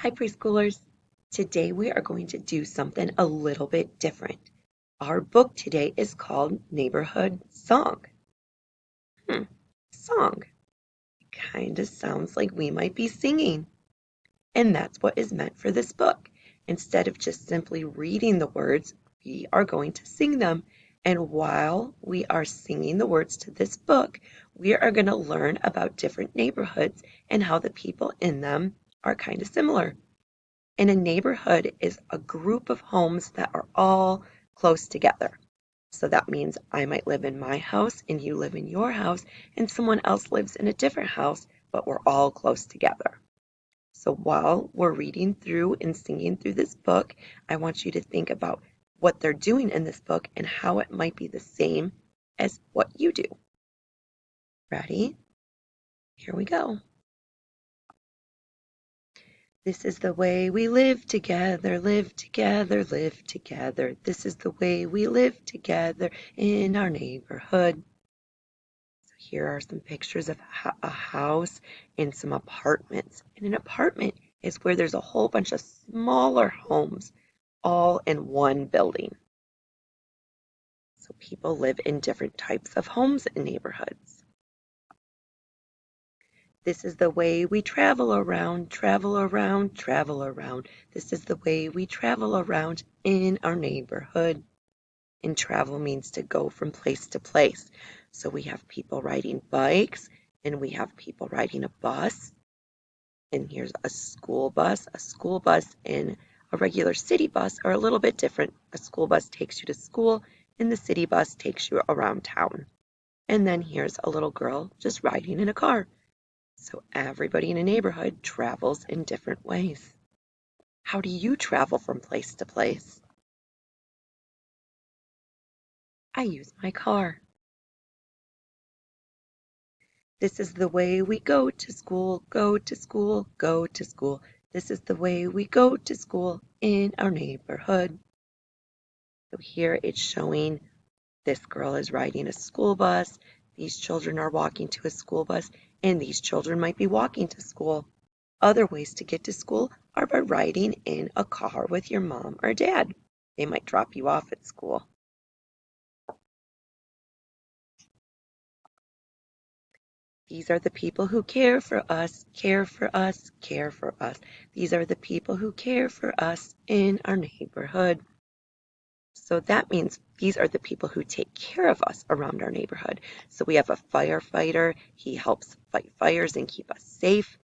Hi, preschoolers. Today we are going to do something a little bit different. Our book today is called Neighborhood Song. Hmm, song. Kind of sounds like we might be singing. And that's what is meant for this book. Instead of just simply reading the words, we are going to sing them. And while we are singing the words to this book, we are going to learn about different neighborhoods and how the people in them are kind of similar. And a neighborhood is a group of homes that are all close together. So that means I might live in my house and you live in your house and someone else lives in a different house, but we're all close together. So while we're reading through and singing through this book, I want you to think about what they're doing in this book and how it might be the same as what you do. Ready? Here we go. This is the way we live together, live together, live together. This is the way we live together in our neighborhood. So here are some pictures of a house and some apartments. And an apartment is where there's a whole bunch of smaller homes all in one building. So people live in different types of homes in neighborhoods. This is the way we travel around, travel around, travel around. This is the way we travel around in our neighborhood. And travel means to go from place to place. So we have people riding bikes and we have people riding a bus. And here's a school bus. A school bus and a regular city bus are a little bit different. A school bus takes you to school and the city bus takes you around town. And then here's a little girl just riding in a car. So everybody in a neighborhood travels in different ways. How do you travel from place to place? I use my car. This is the way we go to school, go to school, go to school. This is the way we go to school in our neighborhood. So here it's showing this girl is riding a school bus. These children are walking to a school bus, and these children might be walking to school. Other ways to get to school are by riding in a car with your mom or dad. They might drop you off at school. These are the people who care for us, care for us, care for us. These are the people who care for us in our neighborhood. So that means these are the people who take care of us around our neighborhood. So we have a firefighter. He helps fight fires and keep us safe.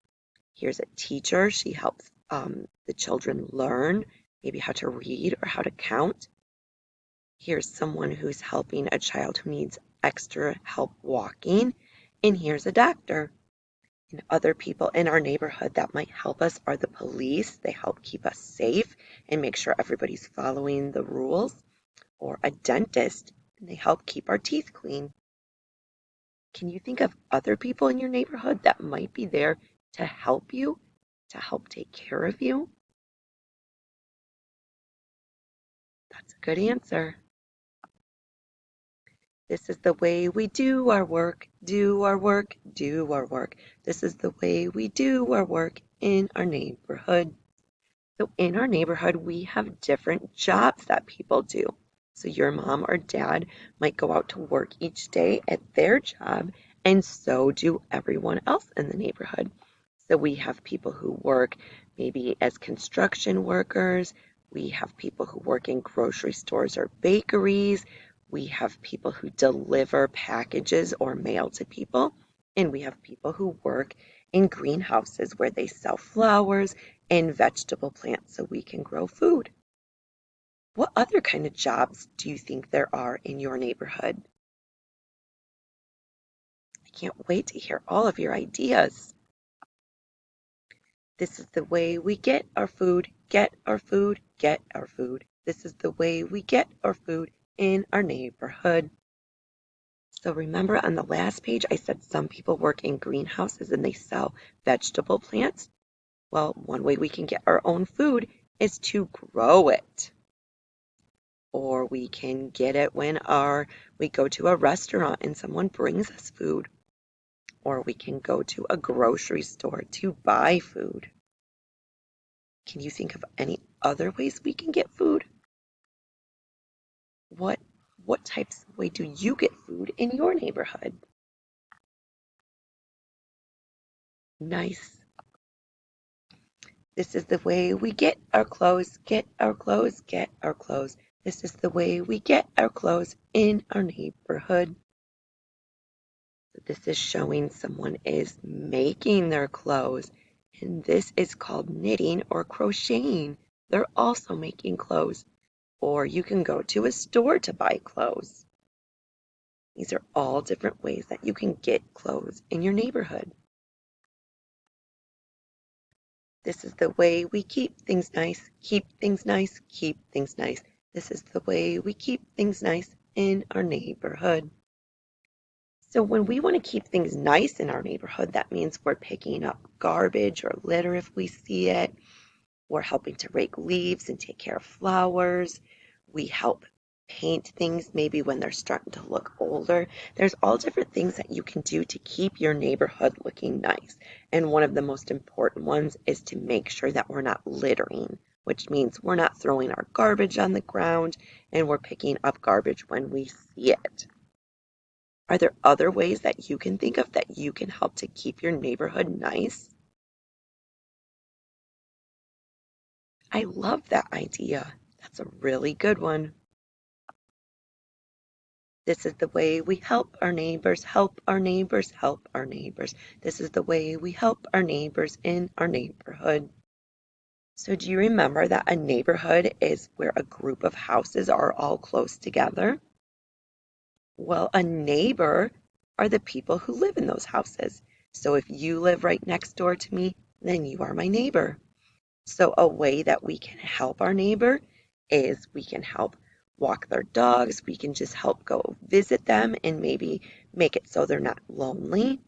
Here's a teacher. She helps the children learn maybe how to read or how to count. Here's someone who's helping a child who needs extra help walking. And here's a doctor. And other people in our neighborhood that might help us are the police. They help keep us safe and make sure everybody's following the rules. Or a dentist, and they help keep our teeth clean. Can you think of other people in your neighborhood that might be there to help you, to help take care of you? That's a good answer. This is the way we do our work, do our work, do our work. This is the way we do our work in our neighborhood. So in our neighborhood, we have different jobs that people do. So your mom or dad might go out to work each day at their job, and so do everyone else in the neighborhood. So we have people who work maybe as construction workers. We have people who work in grocery stores or bakeries. We have people who deliver packages or mail to people. And we have people who work in greenhouses where they sell flowers and vegetable plants so we can grow food. What other kind of jobs do you think there are in your neighborhood? I can't wait to hear all of your ideas. This is the way we get our food, get our food, get our food. This is the way we get our food in our neighborhood. So remember on the last page, I said some people work in greenhouses and they sell vegetable plants. Well, one way we can get our own food is to grow it. Or we can get it when we go to a restaurant and someone brings us food. Or we can go to a grocery store to buy food. Can you think of any other ways we can get food? What what types of way do you get food in your neighborhood? Nice. This is the way we get our clothes, get our clothes, get our clothes. This is the way we get our clothes in our neighborhood. This is showing someone is making their clothes, and this is called knitting or crocheting. They're also making clothes, or you can go to a store to buy clothes. These are all different ways that you can get clothes in your neighborhood. This is the way we keep things nice, keep things nice, keep things nice. This is the way we keep things nice in our neighborhood. So when we want to keep things nice in our neighborhood, that means we're picking up garbage or litter if we see it. We're helping to rake leaves and take care of flowers. We help paint things maybe when they're starting to look older. There's all different things that you can do to keep your neighborhood looking nice. And one of the most important ones is to make sure that we're not littering, which means we're not throwing our garbage on the ground and we're picking up garbage when we see it. Are there other ways that you can think of that you can help to keep your neighborhood nice? I love that idea. That's a really good one. This is the way we help our neighbors, help our neighbors, help our neighbors. This is the way we help our neighbors in our neighborhood. So do you remember that a neighborhood is where a group of houses are all close together? Well, a neighbor are the people who live in those houses. So if you live right next door to me, then you are my neighbor. So a way that we can help our neighbor is we can help walk their dogs. We can just help go visit them and maybe make it so they're not lonely.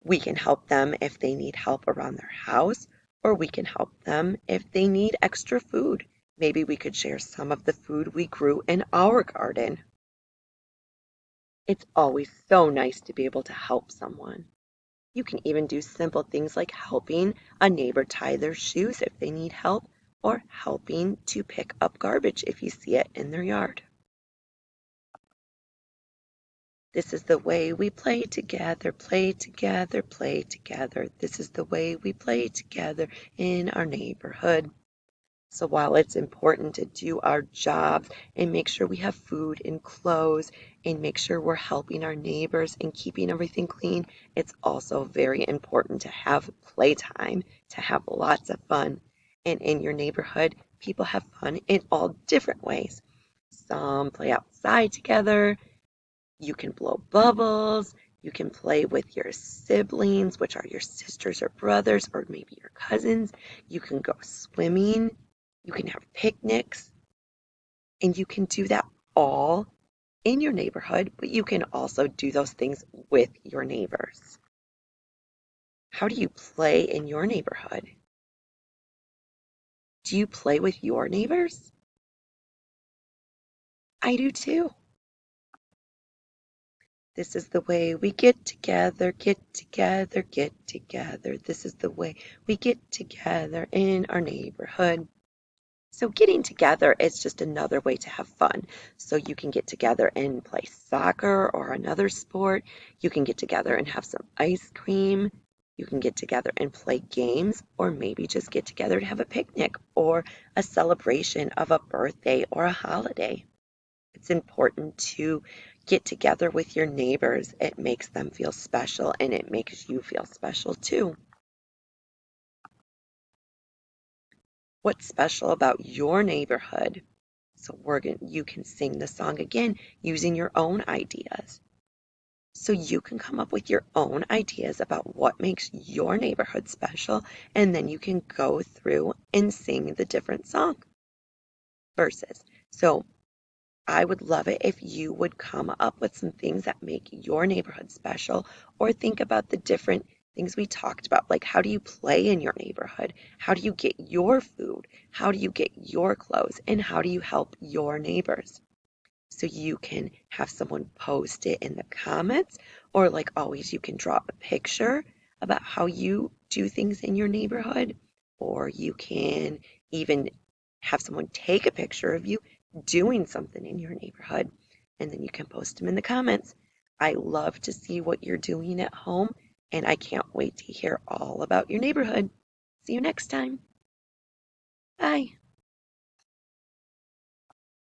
We can help them if they need help around their house, or we can help them if they need extra food. Maybe we could share some of the food we grew in our garden. It's always so nice to be able to help someone. You can even do simple things like helping a neighbor tie their shoes if they need help, or helping to pick up garbage if you see it in their yard. This is the way we play together, play together, play together. This is the way we play together in our neighborhood. So while it's important to do our jobs and make sure we have food and clothes and make sure we're helping our neighbors and keeping everything clean, it's also very important to have playtime, to have lots of fun. And in your neighborhood, people have fun in all different ways. Some play outside together. You can blow bubbles. You can play with your siblings, which are your sisters or brothers, or maybe your cousins. You can go swimming. You can have picnics. And you can do that all in your neighborhood, but you can also do those things with your neighbors. How do you play in your neighborhood? Do you play with your neighbors? I do too. This is the way we get together, get together, get together. This is the way we get together in our neighborhood. So getting together is just another way to have fun. So you can get together and play soccer or another sport. You can get together and have some ice cream. You can get together and play games, or maybe just get together to have a picnic or a celebration of a birthday or a holiday. It's important to get together with your neighbors. It makes them feel special and it makes you feel special too. What's special about your neighborhood? So you can sing the song again using your own ideas. So you can come up with your own ideas about what makes your neighborhood special, and then you can go through and sing the different song verses. So I would love it if you would come up with some things that make your neighborhood special, or think about the different things we talked about, like how do you play in your neighborhood? How do you get your food? How do you get your clothes? And how do you help your neighbors? So you can have someone post it in the comments, or like always, you can draw a picture about how you do things in your neighborhood. or you can even have someone take a picture of you doing something in your neighborhood, and then you can post them in the comments. I love to see what you're doing at home, and I can't wait to hear all about your neighborhood. See you next time. Bye.